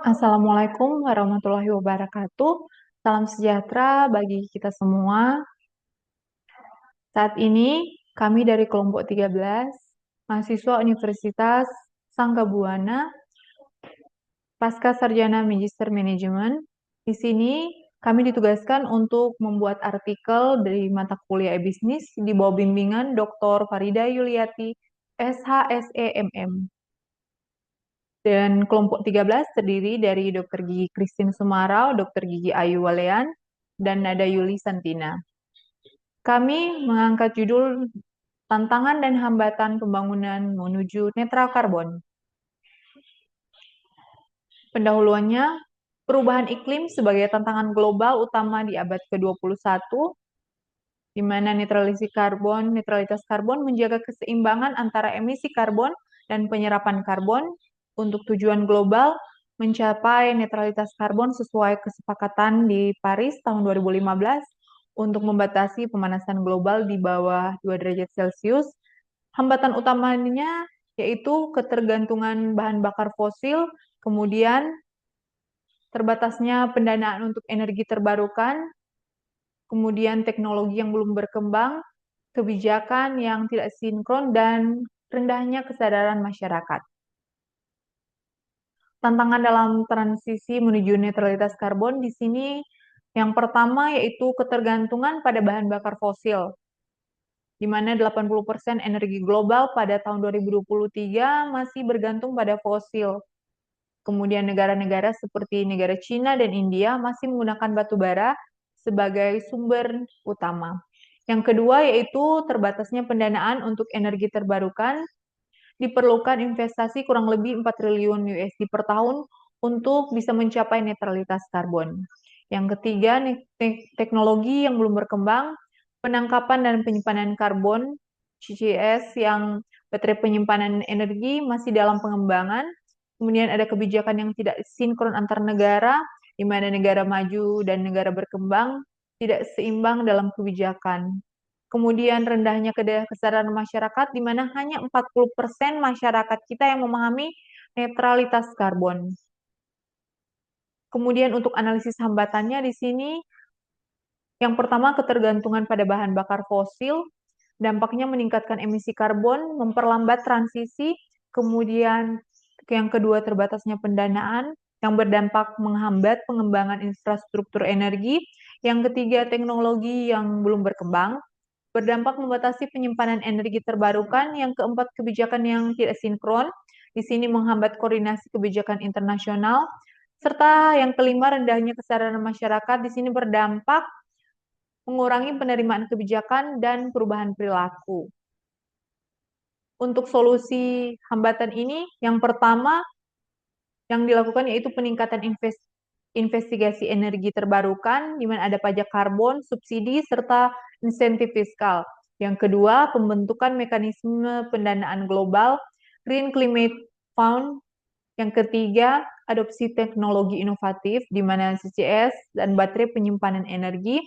Assalamualaikum warahmatullahi wabarakatuh. Salam sejahtera bagi kita semua. Saat ini kami dari kelompok 13, mahasiswa Universitas Sangga-Buana, Pasca Sarjana Magister Manajemen. Di sini kami ditugaskan untuk membuat artikel dari mata kuliah bisnis di bawah bimbingan Dr. Farida Yuliati, SHSEMM. Dan kelompok 13 terdiri dari Dr. Gigi Christine Sumarau, Dr. Gigi Ayu Walean, dan Nada Yuli Santina. Kami mengangkat judul Tantangan dan Hambatan Pembangunan Menuju Netral Karbon. Pendahuluannya, perubahan iklim sebagai tantangan global utama di abad ke-21, di mana netralitas karbon menjaga keseimbangan antara emisi karbon dan penyerapan karbon untuk tujuan global mencapai netralitas karbon sesuai kesepakatan di Paris tahun 2015 untuk membatasi pemanasan global di bawah 2 derajat Celcius. Hambatan utamanya yaitu ketergantungan bahan bakar fosil, kemudian terbatasnya pendanaan untuk energi terbarukan, kemudian teknologi yang belum berkembang, kebijakan yang tidak sinkron, dan rendahnya kesadaran masyarakat. Tantangan dalam transisi menuju netralitas karbon di sini yang pertama yaitu ketergantungan pada bahan bakar fosil, di mana 80% energi global pada tahun 2023 masih bergantung pada fosil. Kemudian negara-negara seperti negara Cina dan India masih menggunakan batu bara sebagai sumber utama. Yang kedua yaitu terbatasnya pendanaan untuk energi terbarukan. Diperlukan investasi kurang lebih 4 triliun USD per tahun untuk bisa mencapai netralitas karbon. Yang ketiga, teknologi yang belum berkembang, penangkapan dan penyimpanan karbon, CCS, yang baterai penyimpanan energi masih dalam pengembangan. Kemudian ada kebijakan yang tidak sinkron antar negara, di mana negara maju dan negara berkembang tidak seimbang dalam kebijakan. Kemudian rendahnya kesadaran masyarakat, di mana hanya 40% masyarakat kita yang memahami netralitas karbon. Kemudian untuk analisis hambatannya di sini, yang pertama ketergantungan pada bahan bakar fosil, dampaknya meningkatkan emisi karbon, memperlambat transisi, kemudian yang kedua terbatasnya pendanaan, yang berdampak menghambat pengembangan infrastruktur energi, yang ketiga teknologi yang belum berkembang, berdampak membatasi penyimpanan energi terbarukan, yang keempat kebijakan yang tidak sinkron, di sini menghambat koordinasi kebijakan internasional, serta yang kelima rendahnya kesadaran masyarakat, di sini berdampak mengurangi penerimaan kebijakan dan perubahan perilaku. Untuk solusi hambatan ini, yang pertama yang dilakukan yaitu peningkatan investigasi energi terbarukan, di mana ada pajak karbon, subsidi, serta insentif fiskal. Yang kedua, pembentukan mekanisme pendanaan global, Green Climate Fund. Yang ketiga, adopsi teknologi inovatif, di mana CCS dan baterai penyimpanan energi.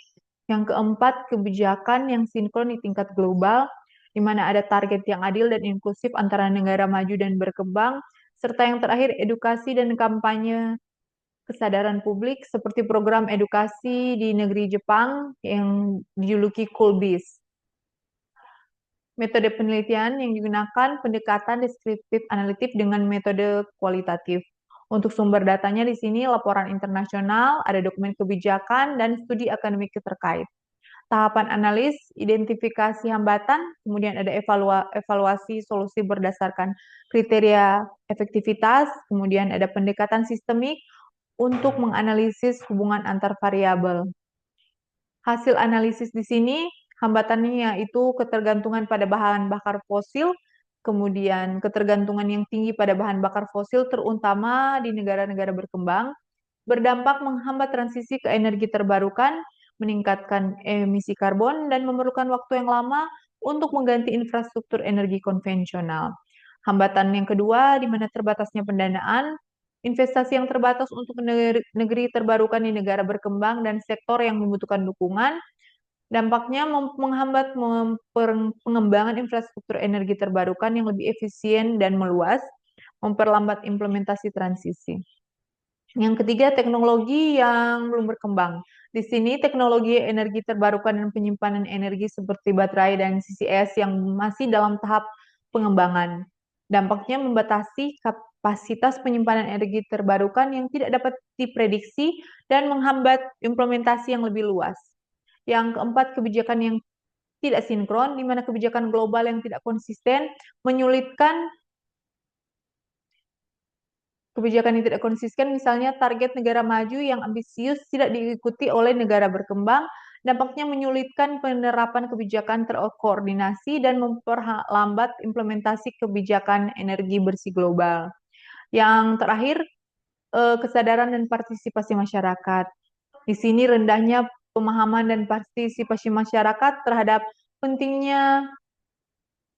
Yang keempat, kebijakan yang sinkron di tingkat global, di mana ada target yang adil dan inklusif antara negara maju dan berkembang, serta yang terakhir, edukasi dan kampanye kesadaran publik seperti program edukasi di negeri Jepang yang dijuluki Coolbiz. Metode penelitian yang digunakan pendekatan deskriptif analitik dengan metode kualitatif. Untuk sumber datanya di sini laporan internasional, ada dokumen kebijakan, dan studi akademik terkait. Tahapan analis, identifikasi hambatan, kemudian ada evaluasi solusi berdasarkan kriteria efektivitas, kemudian ada pendekatan sistemik untuk menganalisis hubungan antar variabel. Hasil analisis di sini, hambatannya yaitu ketergantungan pada bahan bakar fosil, kemudian ketergantungan yang tinggi pada bahan bakar fosil terutama di negara-negara berkembang, berdampak menghambat transisi ke energi terbarukan, meningkatkan emisi karbon, dan memerlukan waktu yang lama untuk mengganti infrastruktur energi konvensional. Hambatan yang kedua, di mana terbatasnya pendanaan, investasi yang terbatas untuk negeri terbarukan di negara berkembang dan sektor yang membutuhkan dukungan, Dampaknya menghambat pengembangan infrastruktur energi terbarukan yang lebih efisien dan meluas, memperlambat implementasi transisi. Yang ketiga, teknologi yang belum berkembang. Di sini, teknologi energi terbarukan dan penyimpanan energi seperti baterai dan CCS yang masih dalam tahap pengembangan. Dampaknya membatasi kapasitas penyimpanan energi terbarukan yang tidak dapat diprediksi dan menghambat implementasi yang lebih luas. Yang keempat, kebijakan yang tidak sinkron, di mana kebijakan global yang tidak konsisten menyulitkan kebijakan yang tidak konsisten, misalnya target negara maju yang ambisius tidak diikuti oleh negara berkembang, dampaknya menyulitkan penerapan kebijakan terkoordinasi dan memperlambat implementasi kebijakan energi bersih global. Yang terakhir, kesadaran dan partisipasi masyarakat. Di sini rendahnya pemahaman dan partisipasi masyarakat terhadap pentingnya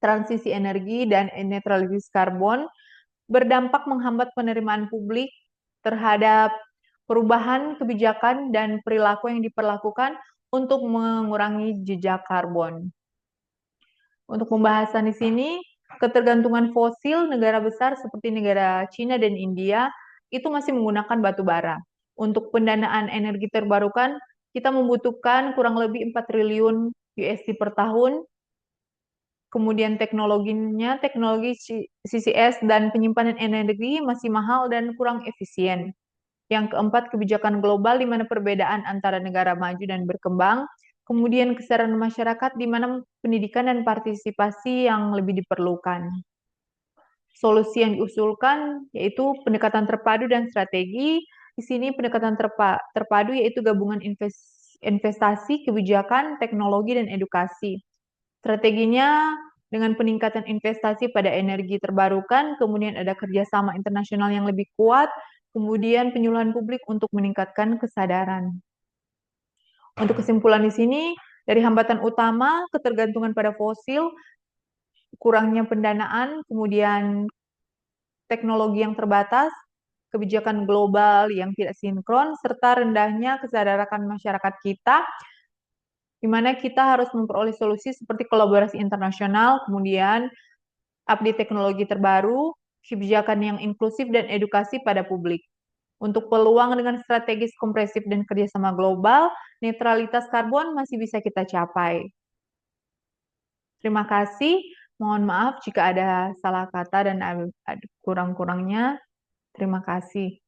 transisi energi dan netralitas karbon berdampak menghambat penerimaan publik terhadap perubahan kebijakan dan perilaku yang diperlakukan untuk mengurangi jejak karbon. Untuk pembahasan di sini, ketergantungan fosil negara besar seperti negara Cina dan India itu masih menggunakan batu bara. Untuk pendanaan energi terbarukan, kita membutuhkan kurang lebih 4 triliun USD per tahun. Kemudian teknologinya, teknologi CCS dan penyimpanan energi masih mahal dan kurang efisien. Yang keempat, kebijakan global di mana perbedaan antara negara maju dan berkembang. Kemudian kesadaran masyarakat di mana pendidikan dan partisipasi yang lebih diperlukan. Solusi yang diusulkan yaitu pendekatan terpadu dan strategi. Di sini pendekatan terpadu yaitu gabungan investasi, kebijakan, teknologi, dan edukasi. Strateginya dengan peningkatan investasi pada energi terbarukan, kemudian ada kerjasama internasional yang lebih kuat, kemudian penyuluhan publik untuk meningkatkan kesadaran. Untuk kesimpulan di sini, dari hambatan utama, ketergantungan pada fosil, kurangnya pendanaan, kemudian teknologi yang terbatas, kebijakan global yang tidak sinkron, serta rendahnya kesadaran masyarakat kita, di mana kita harus memperoleh solusi seperti kolaborasi internasional, kemudian update teknologi terbaru, kebijakan yang inklusif, dan edukasi pada publik. Untuk peluang dengan strategis kompresif dan kerjasama global, netralitas karbon masih bisa kita capai. Terima kasih. Mohon maaf jika ada salah kata dan ada kurang-kurangnya. Terima kasih.